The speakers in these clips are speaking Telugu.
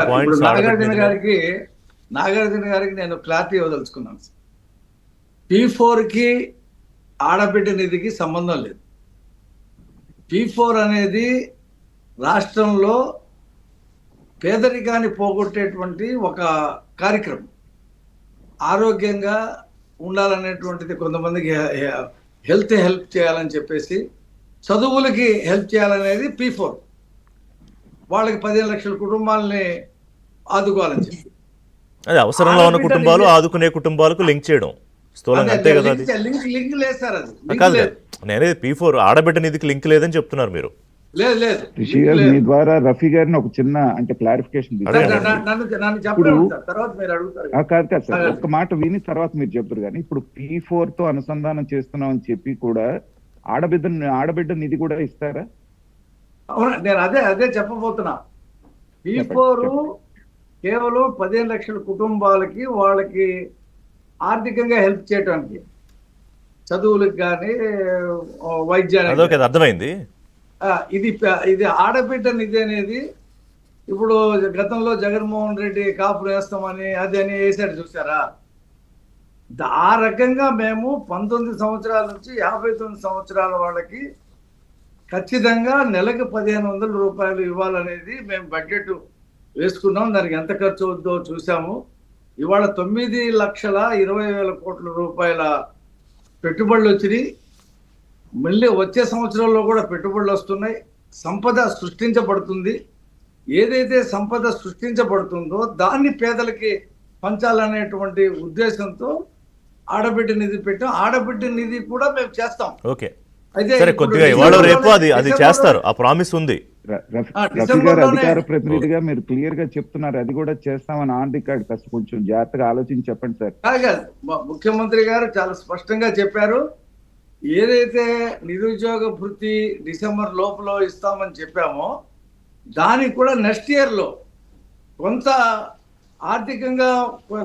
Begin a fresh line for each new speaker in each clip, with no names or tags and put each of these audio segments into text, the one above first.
ఇప్పుడు
పాయింట్స్
నాగార్జున గారికి నేను క్లారిటీ ఇవ్వదలుచుకున్నాను. P4కి ఆడబిడ్డ నిధికి సంబంధం లేదు. P4 అనేది రాష్ట్రంలో పేదరికాన్ని పోగొట్టేటువంటి ఒక కార్యక్రమం. ఆరోగ్యంగా ఉండాలనేటువంటిది, కొంతమందికి హెల్ప్ చేయాలని చెప్పేసి, చదువులకి హెల్ప్ చేయాలనేది P4. వాళ్ళకి 15 లక్షల కుటుంబాలని ఆదుకోవాలని చెప్పి,
అది అవసరంలో ఉన్న కుటుంబాలు ఆదుకునే కుటుంబాలకు లింక్ చేయడం స్థూలంగా, అంతే కదా? అది
లింక్ లేదు సార్, అది
కాదు. నేనేది P4 ఆడబిడ్డ నిధికి లింక్ లేదని చెప్తున్నారు మీరు.
లేదు.
మీ ద్వారా రఫీ గారిని ఒక చిన్న అంటే క్లారిఫికేషన్
నన్ను చెప్పండి సార్, తర్వాత మీరు అడుగుతారు.
కాదు సార్, ఒక్క మాట విని తర్వాత మీరు చెప్తారు. కానీ ఇప్పుడు P4 తో అనుసంధానం చేస్తున్నాం అని చెప్పి కూడా ఆడబిడ్డ నిధి కూడా ఇస్తారా?
అవునా, నేను అదే చెప్పబోతున్నా. P4 కేవలం 15 లక్షల కుటుంబాలకి, వాళ్ళకి ఆర్థికంగా హెల్ప్ చేయడానికి, చదువులకు కానీ వైద్యానికి.
అర్థమైంది.
ఇది ఆడబిడ్డ నిధి అనేది ఇప్పుడు గతంలో జగన్మోహన్ రెడ్డి కాపు వేస్తామని అని వేసాడు, చూసారా? ఆ రకంగా మేము 19 సంవత్సరాల నుంచి 59 సంవత్సరాల వాళ్ళకి ఖచ్చితంగా నెలకు 1500 రూపాయలు ఇవ్వాలనేది మేము బడ్జెట్ వేసుకున్నాం. దానికి ఎంత ఖర్చు అవుతుందో చూసాము. ఇవాళ 9,20,000 కోట్ల రూపాయల పెట్టుబడులు వచ్చినాయి. మళ్ళీ వచ్చే సంవత్సరంలో కూడా పెట్టుబడులు వస్తున్నాయి. సంపద సృష్టించబడుతుంది. ఏదైతే సంపద సృష్టించబడుతుందో దాన్ని పేదలకి పంచాలనేటువంటి ఉద్దేశంతో ఆడబిడ్డ నిధి పెట్టాం. ఆడబిడ్డ నిధి కూడా మేము చేస్తాం.
ఓకే, అయితే కొద్దిగా ఇవాళ రేపు అది చేస్తారు, ఆ ప్రామిస్ ఉంది.
రఫీ గారు అధికార ప్రతినిధిగా మీరు క్లియర్ గా చెప్తున్నారు, అది కూడా చేస్తామని ఆన్ రికార్డ్. కాస్త కొంచెం జాగ్రత్తగా ఆలోచించి చెప్పండి సార్.
ముఖ్యమంత్రి గారు చాలా స్పష్టంగా చెప్పారు. ఏదైతే నిరుద్యోగ భృతి డిసెంబర్ లోపల ఇస్తామని చెప్పామో, దానికి కూడా నెక్స్ట్ ఇయర్ లో కొంత ఆర్థికంగా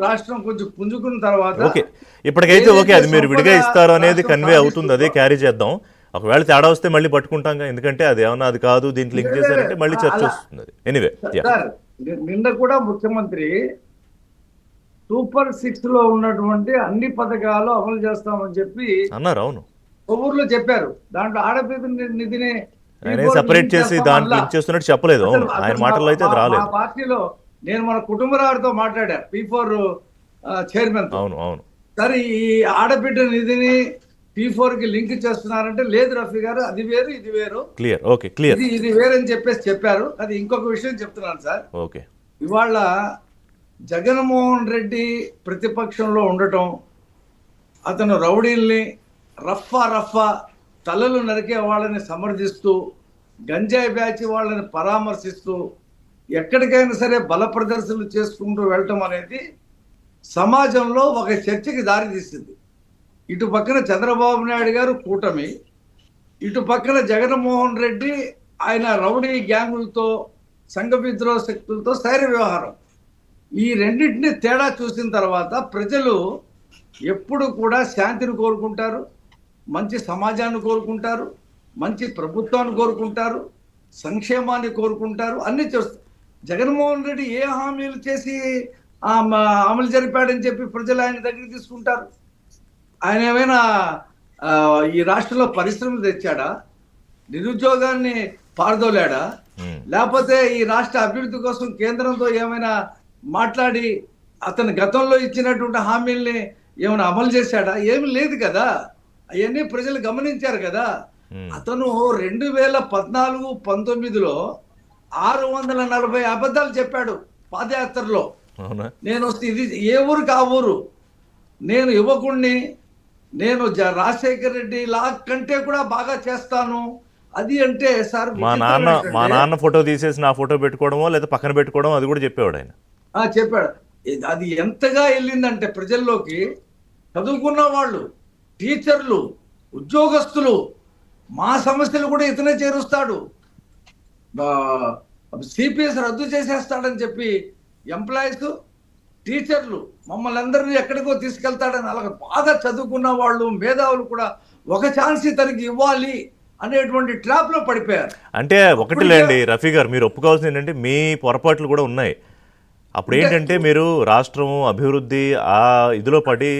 రాష్ట్రం కొంచెం పుంజుకున్న తర్వాత,
ఓకే ఇప్పటికైతే ఓకే, అది మీరు విడిగా ఇస్తారు అనేది కన్వే అవుతుంది, అదే క్యారీ చేద్దాం. ఒకవేళ తేడా వస్తే మళ్ళీ పట్టుకుంటాం, ఎందుకంటే అది ఏమన్నా అది కాదు దీనికి లింక్ చేశారంటే మళ్ళీ చర్చ వస్తుంది. ఎనీవే,
నిన్న కూడా ముఖ్యమంత్రి సూపర్ 6 లో ఉన్నటువంటి అన్ని పథకాలు అమలు చేస్తామని చెప్పి
అన్నారు. అవును,
ఊర్లో చెప్పారు. దాంట్లో ఆడపిల్ల నిధిని
సెపరేట్ చేసి దాంట్లో లింక్ చేస్తున్నట్టు చెప్పలేదు. అవును, ఆయన మాటల్లో అయితే అది రాలేదు.
పార్టీలో నేను మన కుటుంబరావుతో మాట్లాడా, P4 చైర్మన్.
అవును అవును.
సరే, ఈ ఆడబిడ్డ నిధిని P4 కి లింక్ చేస్తున్నారంటే, లేదు రఫీ గారు, అది వేరు ఇది వేరు,
క్లియర్. ఓకే, క్లియర్,
ఇది వేరని చెప్పారు. అది ఇంకొక విషయం చెప్తున్నాను సార్.
ఓకే,
ఇవాళ జగన్మోహన్ రెడ్డి ప్రతిపక్షంలో ఉండటం, అతను రౌడీల్ని రఫా తలలు నరికే వాళ్ళని సమర్థిస్తూ, గంజాయి బ్యాచ్ వాళ్ళని పరామర్శిస్తూ, ఎక్కడికైనా సరే బల ప్రదర్శనలు చేసుకుంటూ వెళ్ళటం అనేది సమాజంలో ఒక చర్చకి దారితీసింది. ఇటు పక్కన చంద్రబాబు నాయుడు గారు కూటమి, ఇటు పక్కన జగన్మోహన్ రెడ్డి ఆయన రౌడీ గ్యాంగులతో, సంఘ విద్రోహ శక్తులతో స్థైర్య వ్యవహారం. ఈ రెండింటిని తేడా చూసిన తర్వాత ప్రజలు ఎప్పుడు కూడా శాంతిని కోరుకుంటారు, మంచి సమాజాన్ని కోరుకుంటారు, మంచి ప్రభుత్వాన్ని కోరుకుంటారు, సంక్షేమాన్ని కోరుకుంటారు, అన్ని చూస్తారు. జగన్మోహన్ రెడ్డి ఏ హామీలు చేసి అమలు జరిపాడని చెప్పి ప్రజలు ఆయన దగ్గరికి తీసుకుంటారు? ఆయన ఏమైనా ఈ రాష్ట్రంలో పరిశ్రమలు తెచ్చాడా? నిరుద్యోగాన్ని పారదోలాడా? లేకపోతే ఈ రాష్ట్ర అభివృద్ధి కోసం కేంద్రంతో ఏమైనా మాట్లాడి అతను గతంలో ఇచ్చినటువంటి హామీల్ని ఏమైనా అమలు చేశాడా? ఏమి లేదు కదా. అవన్నీ ప్రజలు గమనించారు కదా. అతను 2014-19లో 640 అబద్ధాలు చెప్పాడు పాదయాత్రలో. నేను ఇది ఏ ఊరికి ఆ ఊరు, నేను యువకుణ్ణి, నేను రాజశేఖర రెడ్డి లా కంటే కూడా బాగా చేస్తాను, అది అంటే సార్
మా నాన్న ఫోటో తీసేసి నా ఫోటో పెట్టుకోవడమో లేదా పక్కన పెట్టుకోవడం, అది కూడా చెప్పేవాడు ఆయన.
చెప్పాడు. అది ఎంతగా వెళ్ళిందంటే ప్రజల్లోకి, చదువుకున్న వాళ్ళు, టీచర్లు, ఉద్యోగస్తులు, మా సమస్యలు కూడా ఇతనే చేరుస్తాడు, సిపిఎస్ రద్దు చేసేస్తాడని చెప్పి ఎంప్లాయీస్, టీచర్లు, మమ్మల్ని అందరినీ ఎక్కడికో తీసుకెళ్తాడని అలాగ బాగా చదువుకున్న వాళ్ళు, మేధావులు కూడా ఒక ఛాన్స్ ఇతనికి ఇవ్వాలి అనేటువంటి ట్రాప్ లో పడిపోయారు.
అంటే ఒకటి లేండి రఫీ గారు, మీరు ఒప్పుకోవాల్సింది ఏంటంటే మీ పొరపాట్లు కూడా ఉన్నాయి. అప్పుడు ఏంటంటే మీరు రాష్ట్రం అభివృద్ధి ఆ ఇదిలో పడి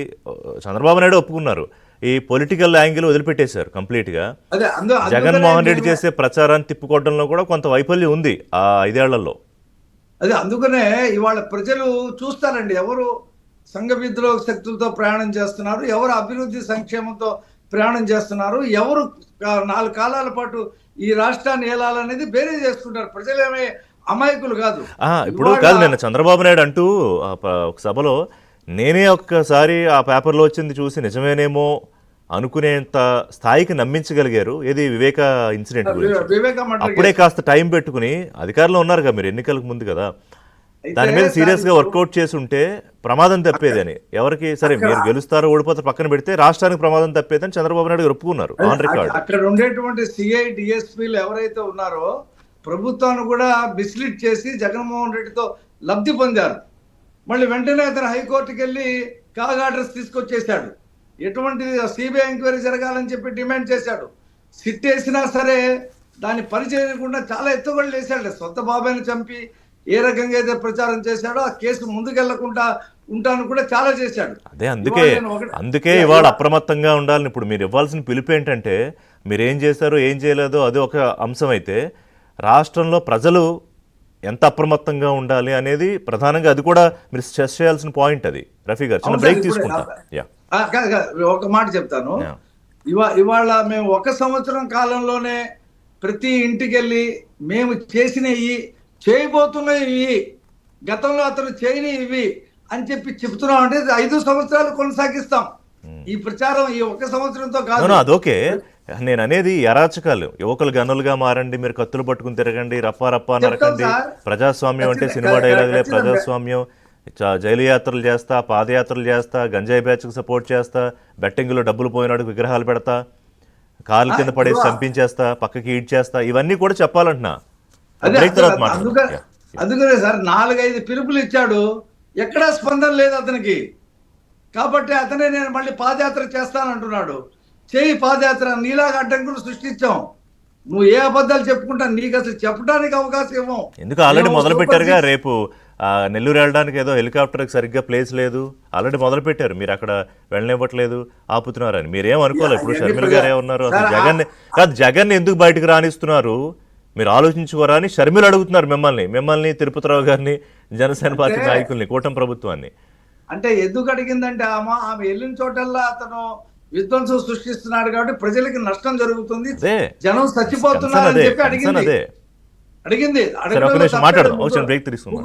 చంద్రబాబు నాయుడు ఒప్పుకున్నారు, ఈ పొలిటికల్ యాంగిల్ వదిలిపెట్టేశారు కంప్లీట్గా.
అదే
జగన్మోహన్ రెడ్డి చేసే ప్రచారాన్ని తిప్పుకోవడంలో కూడా కొంత వైఫల్యం ఉంది ఆ 5 ఏళ్లలో.
అదే అందుకనే ఇవాళ ప్రజలు చూస్తారండి, ఎవరు సంఘ విద్రోహ శక్తులతో ప్రయాణం చేస్తున్నారు, ఎవరు అభివృద్ధి సంక్షేమంతో ప్రయాణం చేస్తున్నారు, ఎవరు 4 కాలాల పాటు ఈ రాష్ట్రాన్ని ఏలాలనేది బేరే చేసుకుంటారు. ప్రజలేమే అమాయకులు కాదు.
ఇప్పుడు కాదు, నిన్న చంద్రబాబు నాయుడు అంటూ ఒక సభలో నేనే ఒక్కసారి ఆ పేపర్లో వచ్చింది చూసి నిజమేనేమో అనుకునేంత స్థాయికి నమ్మించగలిగారు. ఏది వివేక ఇన్సిడెంట్ గురించి అప్పుడే కాస్త టైం పెట్టుకుని, అధికారంలో ఉన్నారు కదా మీరు, ఎన్నికలకు ముందు కదా, దాని మీద సీరియస్ గా వర్కౌట్ చేసి ఉంటే ప్రమాదం తప్పేదని. ఎవరికి సరే మీరు గెలుస్తారో ఓడిపోతారో పక్కన పెడితే రాష్ట్రానికి ప్రమాదం తప్పేదని చంద్రబాబు నాయుడు ఒప్పుకున్నారు ఆన్ రికార్డ్.
అక్కడ ఉండేటువంటి సిఐ డిఎస్పీలు ఎవరైతే ఉన్నారో ప్రభుత్వాన్ని కూడా మిస్లీడ్ చేసి జగన్మోహన్ రెడ్డితో లబ్ధి పొందారు. మళ్ళీ వెంటనే అతను హైకోర్టుకి వెళ్ళి కాగ్ ఆర్డర్స్ తీసుకొచ్చేసాడు. ఎటువంటి సిబిఐ ఎంక్వైరీ జరగాలని చెప్పి డిమాండ్ చేశాడు. సిట్ వేసినా సరే దాన్ని పని చేయకుండా చాలా ఎత్తుగడలు వేశాడు. సొంత బాబాయిని చంపి ఏ రకంగా అయితే ప్రచారం చేశాడో ఆ కేసు ముందుకెళ్లకుండా ఉంటాను కూడా చాలా చేశాడు.
అదే అందుకే ఇవాళ అప్రమత్తంగా ఉండాలని. ఇప్పుడు మీరు ఇవ్వాల్సిన పిలుపు ఏంటంటే, మీరు ఏం చేశారో ఏం చేయలేదో అది ఒక అంశం అయితే, రాష్ట్రంలో ప్రజలు ఎంత అప్రమత్తంగా ఉండాలి అనేది ప్రధానంగా, అది కూడా మీరు స్ట్రెస్ చేయాల్సిన పాయింట్. అది రఫీ గారు చిన్న బ్రేక్ తీసుకుంటాం.
ఒక మాట చెప్తాను. ఇవాళ మేము 1 సంవత్సరం కాలంలోనే ప్రతి ఇంటికి వెళ్ళి మేము చేసినవి, చేయబోతున్నవి, గతంలో అతను చేయని ఇవి అని చెప్పి చెప్తున్నాం. అంటే 5 సంవత్సరాలు కొనసాగిస్తాం ఈ ప్రచారం. ఈ 1 సంవత్సరంతో కాదు.
అదొకే నేను అనేది అరాచకాలు. యువకులు గనులుగా మారండి, మీరు కత్తులు పట్టుకుని తిరగండి, రప్పా రప్పా నరకండి, ప్రజాస్వామ్యం అంటే సినిమా డైలాగులే ప్రజాస్వామ్యం, జైలు యాత్రలు చేస్తా, పాదయాత్రలు చేస్తా, గంజాయి బ్యాచ్కి సపోర్ట్ చేస్తా, బెట్టింగ్లో డబ్బులు పోయినాడు విగ్రహాలు పెడతా, కార్ల కింద పడేసి చంపించేస్తా, పక్కకి ఈడ్ చేస్తా, ఇవన్నీ కూడా చెప్పాలంటున్నా.
అందుకనే సార్ 4-5 పిలుపులు ఇచ్చాడు, ఎక్కడా స్పందన లేదు అతనికి. కాబట్టి అతనే నేను మళ్ళీ పాదయాత్ర చేస్తానంటున్నాడు. చేయి పాదయాత్ర, నీలాగా అడ్డంకులు సృష్టించాం. నువ్వు ఏ అబద్ధాలు చెప్పుకుంటా, నీకు అసలు చెప్పడానికి అవకాశం ఇవ్వం.
ఎందుకు ఆల్రెడీ మొదలు పెట్టారుగా, రేపు నెల్లూరు వెళ్ళడానికి ఏదో హెలికాప్టర్కి సరిగ్గా ప్లేస్ లేదు, ఆల్రెడీ మొదలు పెట్టారు, మీరు అక్కడ వెళ్ళనివ్వట్లేదు, ఆపుతున్నారని. మీరేం అనుకోవాలి. ఇప్పుడు షర్మిల గారు ఏమన్నారు, అసలు జగన్ ఎందుకు బయటకు రానిస్తున్నారు మీరు ఆలోచించుకోరా అని షర్మిల అడుగుతున్నారు మిమ్మల్ని తిరుపతిరావు గారిని, జనసేన పార్టీ నాయకుల్ని, కూటమి ప్రభుత్వాన్ని.
అంటే ఎందుకు అడిగిందంటే ఆమె వెళ్ళిన చోటల్లా అతను విధ్వంసం సృష్టిస్తున్నాడు కాబట్టి ప్రజలకి నష్టం జరుగుతుంది, జనం చచ్చిపోతున్నారు అని చెప్పి అడిగింది.
మాట్లాడదాం, బ్రేక్ తీసుకుందాం.